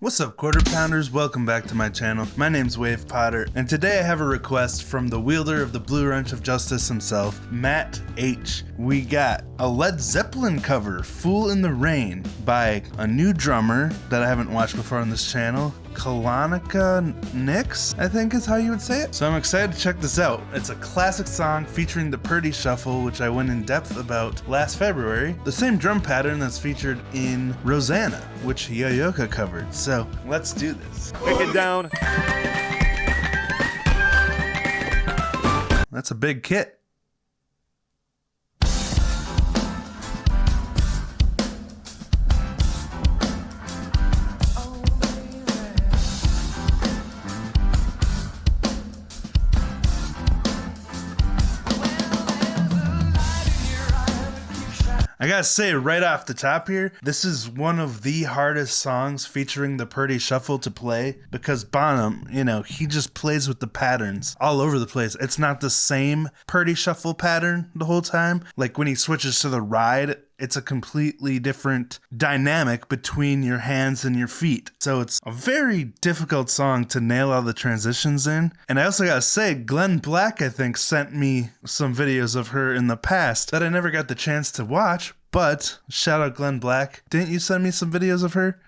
What's up, quarter pounders? Welcome back to my channel. My name's Wave Potter, and today I have a request from the wielder of the Blue Wrench of Justice himself, Matt H. We got a Led Zeppelin cover, Fool in the Rain, by a new drummer that I haven't watched before on this channel, Kalonica Nicx, I think is how you would say it. So I'm excited to check this out. It's a classic song featuring the Purdie shuffle, which I went in depth about last February. The same drum pattern that's featured in Rosanna, which Yo-Yoka covered. So let's do this. Pick it down. That's a big kit. I gotta say right off the top here, this is one of the hardest songs featuring the Purdie shuffle to play because Bonham, he just plays with the patterns all over the place. It's not the same Purdie shuffle pattern the whole time. Like when he switches to the ride, it's a completely different dynamic between your hands and your feet. So it's a very difficult song to nail all the transitions in. And I also gotta say, Glen Black, I think, sent me some videos of her in the past that I never got the chance to watch, but shout out Glen Black. Didn't you send me some videos of her?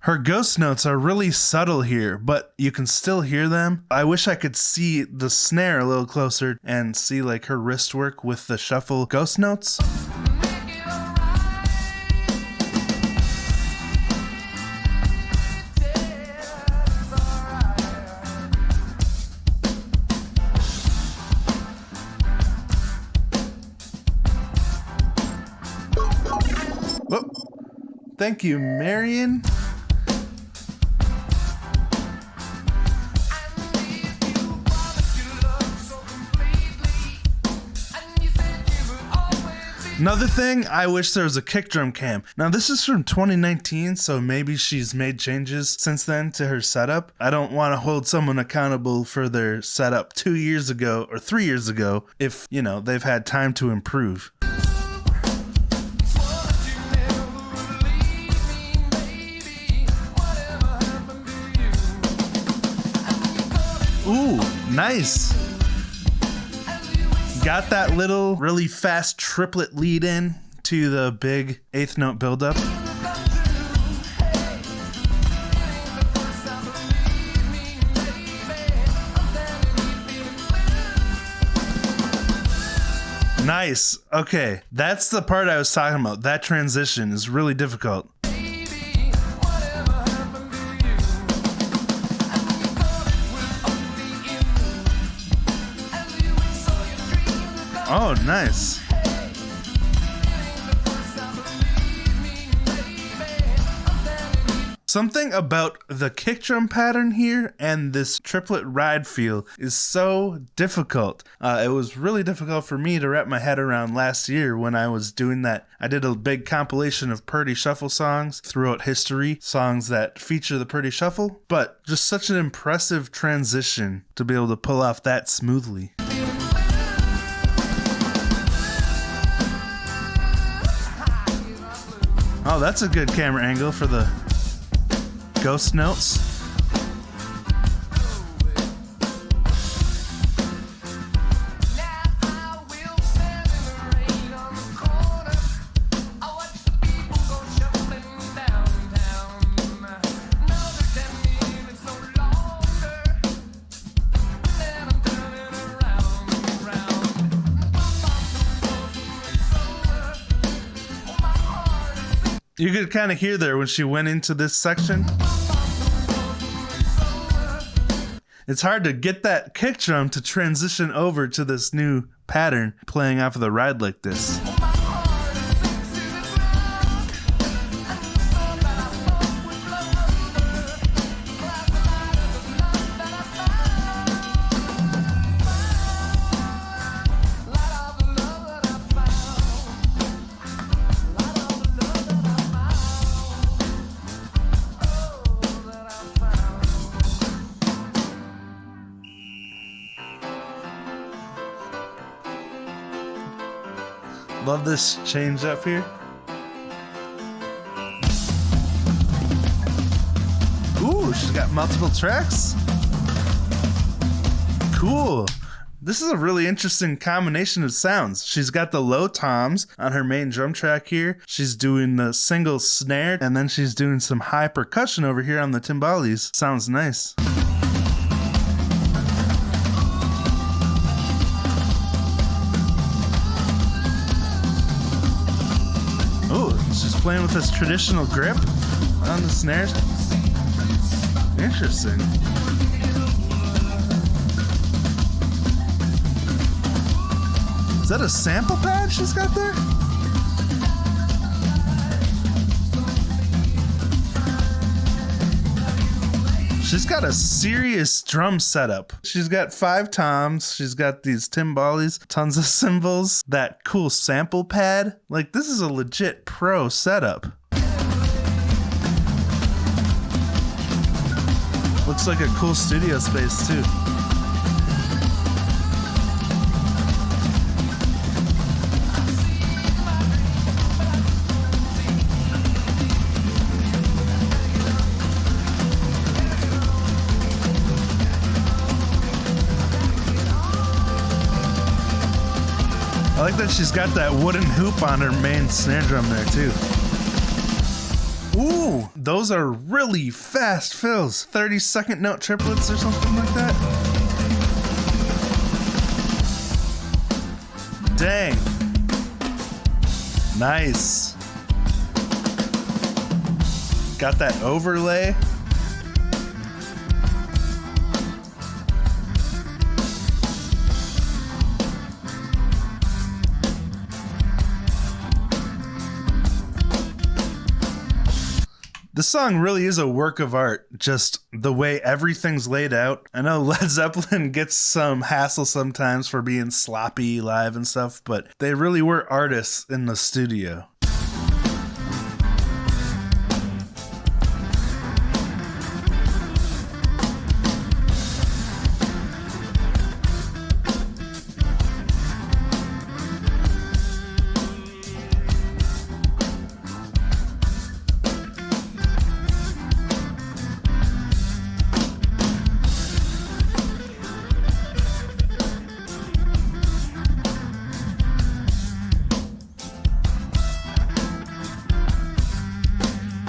Her ghost notes are really subtle here, but you can still hear them. I wish I could see the snare a little closer and see like her wrist work with the shuffle ghost notes. Whoa. Thank you, Marion. Another thing, I wish there was a kick drum cam. Now this is from 2019, so maybe she's made changes since then to her setup. I don't want to hold someone accountable for their setup 2 years ago or 3 years ago if, they've had time to improve. Ooh, nice. Got that little really fast triplet lead in to the big eighth note buildup. Nice. Okay, that's the part I was talking about. That transition is really difficult. Oh, nice. Something about the kick drum pattern here and this triplet ride feel is so difficult. It was really difficult for me to wrap my head around last year when I was doing that. I did a big compilation of Purdie shuffle songs throughout history, songs that feature the Purdie shuffle, but just such an impressive transition to be able to pull off that smoothly. Oh, that's a good camera angle for the ghost notes. You could kind of hear there when she went into this section. It's hard to get that kick drum to transition over to this new pattern playing off of the ride like this. Love this change up here. Ooh, she's got multiple tracks. Cool. This is a really interesting combination of sounds. She's got the low toms on her main drum track here. She's doing the single snare, and then she's doing some high percussion over here on the timbales. Sounds nice. Oh, she's playing with this traditional grip on the snares. Interesting. Is that a sample pad she's got there? She's got a serious drum setup. She's got 5 toms. She's got these timbales, tons of cymbals, that cool sample pad. Like, this is a legit pro setup. Looks like a cool studio space too. I like that she's got that wooden hoop on her main snare drum there too. Ooh, those are really fast fills. 30-second note triplets or something like that. Dang. Nice. Got that overlay. This song really is a work of art, just the way everything's laid out. I know Led Zeppelin gets some hassle sometimes for being sloppy live and stuff, but they really were artists in the studio.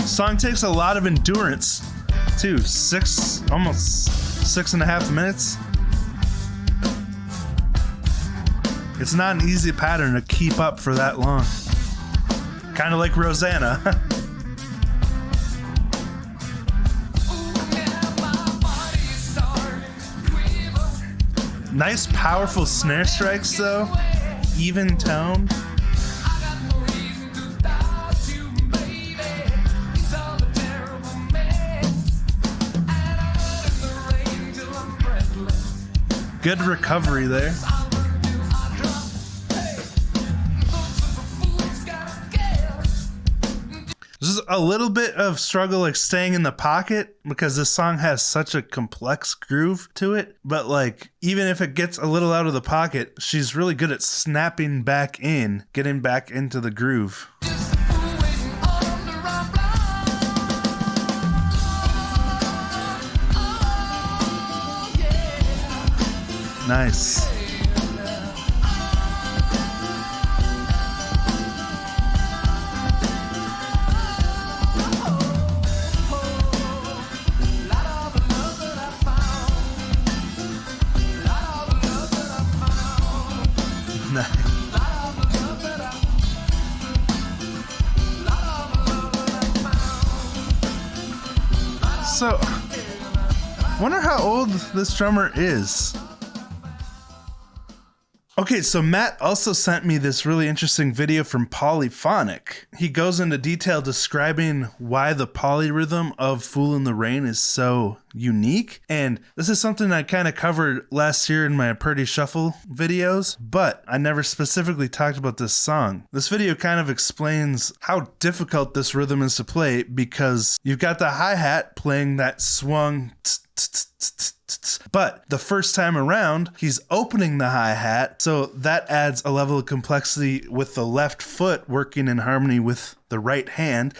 Song takes a lot of endurance too. Almost 6.5 minutes. It's not an easy pattern to keep up for that long. Kind of like Rosanna. Nice powerful snare strikes though. Even tone. Good recovery there. There's a little bit of struggle like staying in the pocket because this song has such a complex groove to it. But like, even if it gets a little out of the pocket, she's really good at snapping back in, getting back into the groove. Nice. So, wonder how old this drummer is. Okay, so Matt also sent me this really interesting video from Polyphonic. He goes into detail describing why the polyrhythm of Fool in the Rain is so unique. And this is something I kind of covered last year in my Purdie Shuffle videos, but I never specifically talked about this song. This video kind of explains how difficult this rhythm is to play because you've got the hi-hat playing that swung But the first time around, he's opening the hi-hat, so that adds a level of complexity with the left foot working in harmony with the right hand.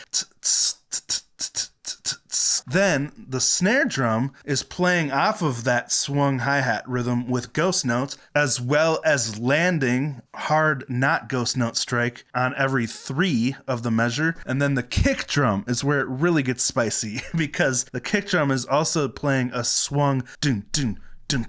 Then the snare drum is playing off of that swung hi-hat rhythm with ghost notes, as well as landing hard not ghost note strike on every 3 of the measure. And then the kick drum is where it really gets spicy, because the kick drum is also playing a swung dun dun dun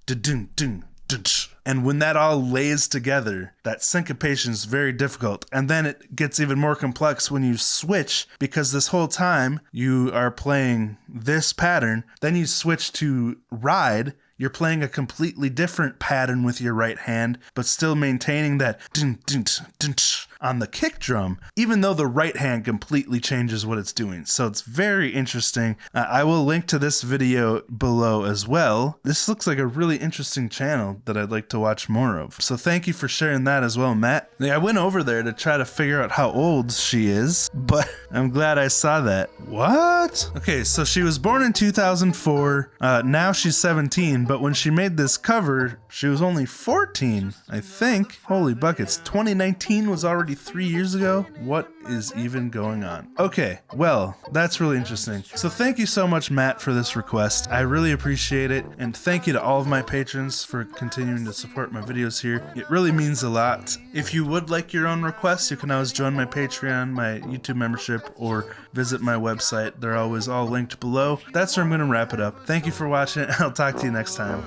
dun dun dun dun. And when that all lays together, that syncopation is very difficult. And then it gets even more complex when you switch, because this whole time you are playing this pattern, then you switch to ride. You're playing a completely different pattern with your right hand, but still maintaining that dun, dun, dun, on the kick drum, even though the right hand completely changes what it's doing. So it's very interesting. I will link to this video below as well. This looks like a really interesting channel that I'd like to watch more of. So thank you for sharing that as well, Matt. I went over there to try to figure out how old she is, but I'm glad I saw that. What? Okay, so she was born in 2004. Now she's 17. But when she made this cover, she was only 14, I think. Holy buckets, 2019 was already 3 years ago? What is even going on? Okay, well, that's really interesting. So thank you so much, Matt, for this request. I really appreciate it, and thank you to all of my patrons for continuing to support my videos here. It really means a lot. If you would like your own requests, you can always join my Patreon, my YouTube membership, or visit my website. They're always all linked below. That's where I'm going to wrap it up. Thank you for watching. I'll talk to you next time.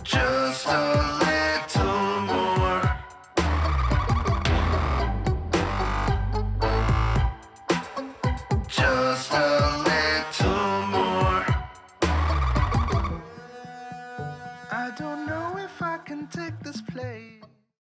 Just a little more. Just a little more. I don't know if I can take this place.